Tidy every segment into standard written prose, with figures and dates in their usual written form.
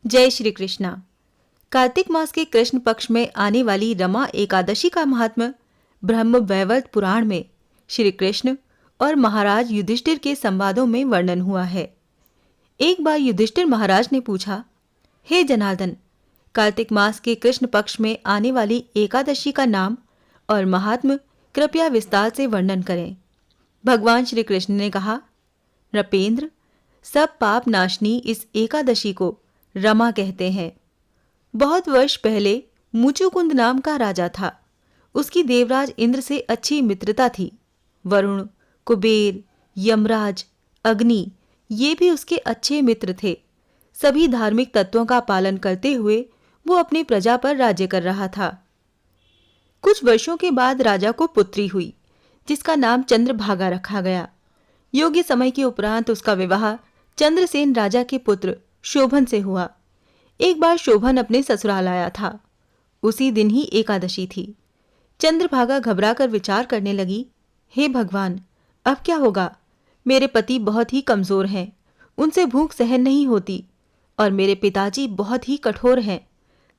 जय श्री कृष्णा। कार्तिक मास के कृष्ण पक्ष में आने वाली रमा एकादशी का महात्म्य ब्रह्म वैवर्त पुराण में श्री कृष्ण और महाराज युधिष्ठिर के संवादों में वर्णन हुआ है। एक बार युधिष्ठिर महाराज ने पूछा, हे जनार्दन, कार्तिक मास के कृष्ण पक्ष में आने वाली एकादशी का नाम और महात्म्य कृपया विस्तार से वर्णन करें। भगवान श्री कृष्ण ने कहा, नृपेंद्र, सब पाप नाशनी इस एकादशी को रमा कहते हैं। बहुत वर्ष पहले मुचुकुंद नाम का राजा था। उसकी देवराज इंद्र से अच्छी मित्रता थी। वरुण, कुबेर, यमराज, अग्नि ये भी उसके अच्छे मित्र थे। सभी धार्मिक तत्वों का पालन करते हुए वो अपनी प्रजा पर राज्य कर रहा था। कुछ वर्षों के बाद राजा को पुत्री हुई, जिसका नाम चंद्रभागा रखा गया। योग्य समय के उपरांत उसका विवाह चंद्रसेन राजा के पुत्र शोभन से हुआ। एक बार शोभन अपने ससुराल आया था। उसी दिन ही एकादशी थी। चंद्रभागा घबराकर विचार करने लगी, हे भगवान, अब क्या होगा? मेरे पति बहुत ही कमजोर हैं, उनसे भूख सहन नहीं होती, और मेरे पिताजी बहुत ही कठोर हैं।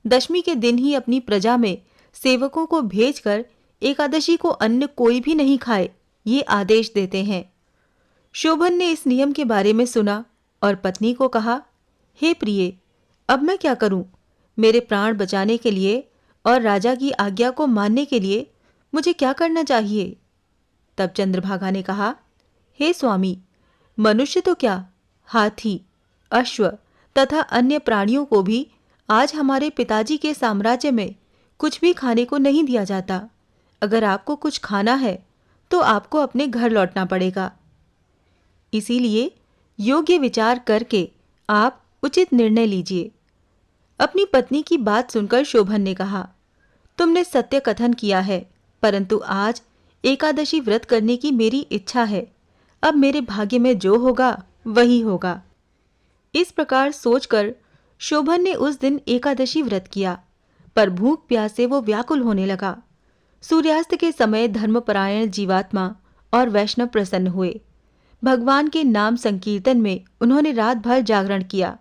दशमी के दिन ही अपनी प्रजा में सेवकों को भेजकर एकादशी को अन्न कोई भी नहीं खाए, ये आदेश देते हैं। शोभन ने इस नियम के बारे में सुना और पत्नी को कहा, हे प्रिय, अब मैं क्या करूं? मेरे प्राण बचाने के लिए और राजा की आज्ञा को मानने के लिए मुझे क्या करना चाहिए? तब चंद्रभागा ने कहा, हे स्वामी, मनुष्य तो क्या, हाथी, अश्व तथा अन्य प्राणियों को भी आज हमारे पिताजी के साम्राज्य में कुछ भी खाने को नहीं दिया जाता। अगर आपको कुछ खाना है तो आपको अपने घर लौटना पड़ेगा। इसीलिए योग्य विचार करके आप उचित निर्णय लीजिए। अपनी पत्नी की बात सुनकर शोभन ने कहा, तुमने सत्य कथन किया है, परंतु आज एकादशी व्रत करने की मेरी इच्छा है। अब मेरे भाग्य में जो होगा वही होगा। इस प्रकार सोचकर शोभन ने उस दिन एकादशी व्रत किया, पर भूख प्यास से वो व्याकुल होने लगा। सूर्यास्त के समय धर्मपरायण जीवात्मा और वैष्णव प्रसन्न हुए। भगवान के नाम संकीर्तन में उन्होंने रात भर जागरण किया,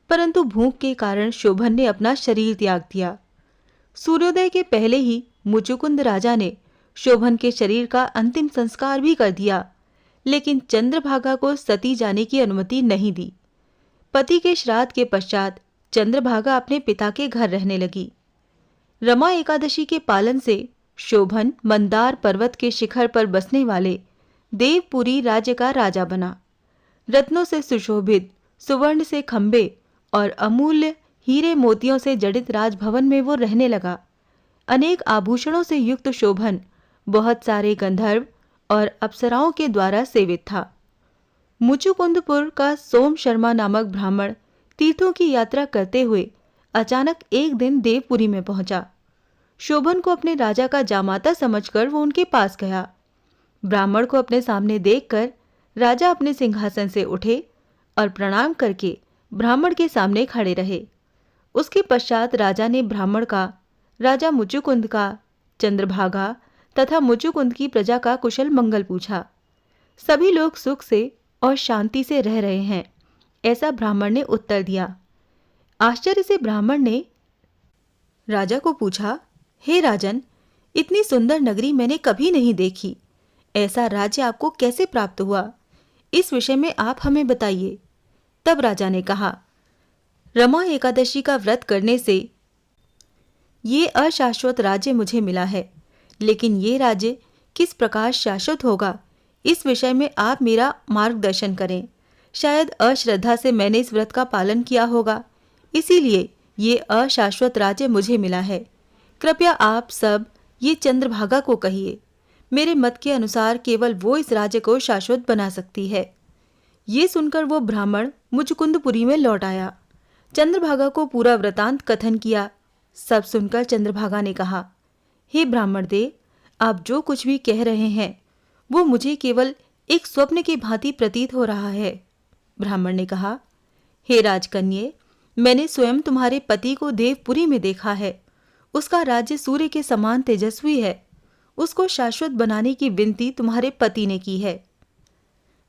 परंतु भूख के कारण शोभन ने अपना शरीर त्याग दिया। सूर्योदय के पहले ही मुचुकुंद राजा ने शोभन के शरीर का अंतिम संस्कार भी कर दिया, लेकिन चंद्रभागा को सती जाने की अनुमति नहीं दी। पति के श्राद्ध के पश्चात चंद्रभागा अपने पिता के घर रहने लगी। रमा एकादशी के पालन से शोभन मंदार पर्वत के शिखर पर बसने वाले देवपुरी राज्य का राजा बना। रत्नों से सुशोभित, सुवर्ण से खंबे और अमूल्य हीरे मोतियों से जड़ित राजभवन में वो रहने लगा। अनेक आभूषणों से युक्त शोभन बहुत सारे गंधर्व और अप्सराओं के द्वारा सेवित था। मुचुकुंदपुर का सोम शर्मा नामक ब्राह्मण तीर्थों की यात्रा करते हुए अचानक एक दिन देवपुरी में पहुंचा। शोभन को अपने राजा का जामाता समझकर वो उनके पास गया। ब्राह्मण को अपने सामने देखकर राजा अपने सिंहासन से उठे और प्रणाम करके ब्राह्मण के सामने खड़े रहे। उसके पश्चात राजा ने ब्राह्मण का, राजा मुचुकुंद का, चंद्रभागा तथा मुचुकुंद की प्रजा का कुशल मंगल पूछा। सभी लोग सुख से और शांति से रह रहे हैं, ऐसा ब्राह्मण ने उत्तर दिया। आश्चर्य से ब्राह्मण ने राजा को पूछा, हे राजन, इतनी सुंदर नगरी मैंने कभी नहीं देखी। ऐसा राज्य आपको कैसे प्राप्त हुआ? इस विषय में आप हमें बताइए। तब राजा ने कहा, रमा एकादशी का व्रत करने से ये अशाश्वत राज्य मुझे मिला है, लेकिन ये राज्य किस प्रकार शाश्वत होगा, इस विषय में आप मेरा मार्गदर्शन करें। शायद अश्रद्धा से मैंने इस व्रत का पालन किया होगा, इसीलिए ये अशाश्वत राज्य मुझे मिला है। कृपया आप सब ये चंद्रभागा को कहिए। मेरे मत के अनुसार केवल वो इस राज्य को शाश्वत बना सकती है। ये सुनकर वो ब्राह्मण मुचुकुंदपुरी में लौट आया। चंद्रभागा को पूरा वृतांत कथन किया। सब सुनकर चंद्रभागा ने कहा, हे ब्राह्मण देव, आप जो कुछ भी कह रहे हैं वो मुझे केवल एक स्वप्न की भांति प्रतीत हो रहा है। ब्राह्मण ने कहा, हे राजकन्ये, मैंने स्वयं तुम्हारे पति को देवपुरी में देखा है। उसका राज्य सूर्य के समान तेजस्वी है। उसको शाश्वत बनाने की विनती तुम्हारे पति ने की है।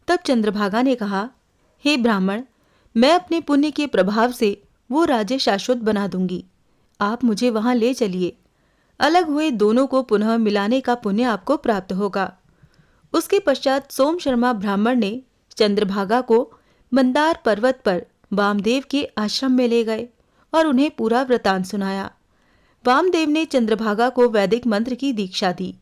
तब चंद्रभागा ने कहा, हे ब्राह्मण, मैं अपने पुण्य के प्रभाव से वो राज्य शाश्वत बना दूंगी। आप मुझे वहां ले चलिए। अलग हुए दोनों को पुनः मिलाने का पुण्य आपको प्राप्त होगा। उसके पश्चात सोम शर्मा ब्राह्मण ने चंद्रभागा को मंदार पर्वत पर वामदेव के आश्रम में ले गए और उन्हें पूरा वृतांत सुनाया। वामदेव ने चंद्रभागा को वैदिक मंत्र की दीक्षा दी।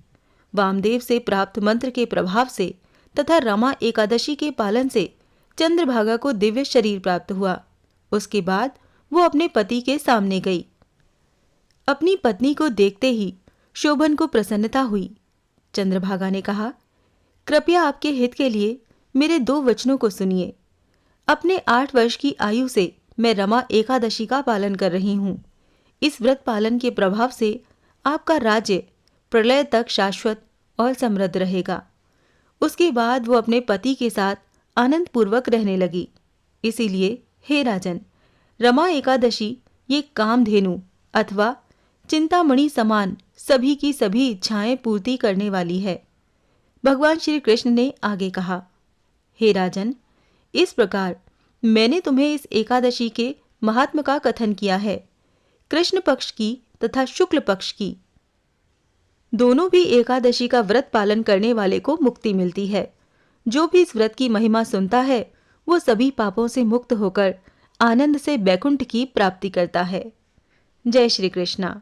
वामदेव से प्राप्त मंत्र के प्रभाव से तथा रमा एकादशी के पालन से चंद्रभागा को दिव्य शरीर प्राप्त हुआ। उसके बाद वो अपने पति के सामने गई। अपनी पत्नी को देखते ही शोभन को प्रसन्नता हुई। चंद्रभागा ने कहा, कृपया आपके हित के लिए मेरे 2 वचनों को सुनिए। अपने 8 वर्ष की आयु से मैं रमा एकादशी का पालन कर रही हूँ। इस व्रत पालन के प्रभाव से आपका राज्य प्रलय तक शाश्वत और समृद्ध रहेगा। उसके बाद वो अपने पति के साथ आनंद पूर्वक रहने लगी। इसीलिए हे राजन, रमा एकादशी ये कामधेनु अथवा चिंतामणि समान सभी की सभी इच्छाएं पूर्ति करने वाली है। भगवान श्री कृष्ण ने आगे कहा, हे राजन, इस प्रकार मैंने तुम्हें इस एकादशी के महात्म का कथन किया है। कृष्ण पक्ष की तथा शुक्ल पक्ष की दोनों भी एकादशी का व्रत पालन करने वाले को मुक्ति मिलती है। जो भी इस व्रत की महिमा सुनता है वो सभी पापों से मुक्त होकर आनंद से बैकुंठ की प्राप्ति करता है। जय श्री कृष्णा।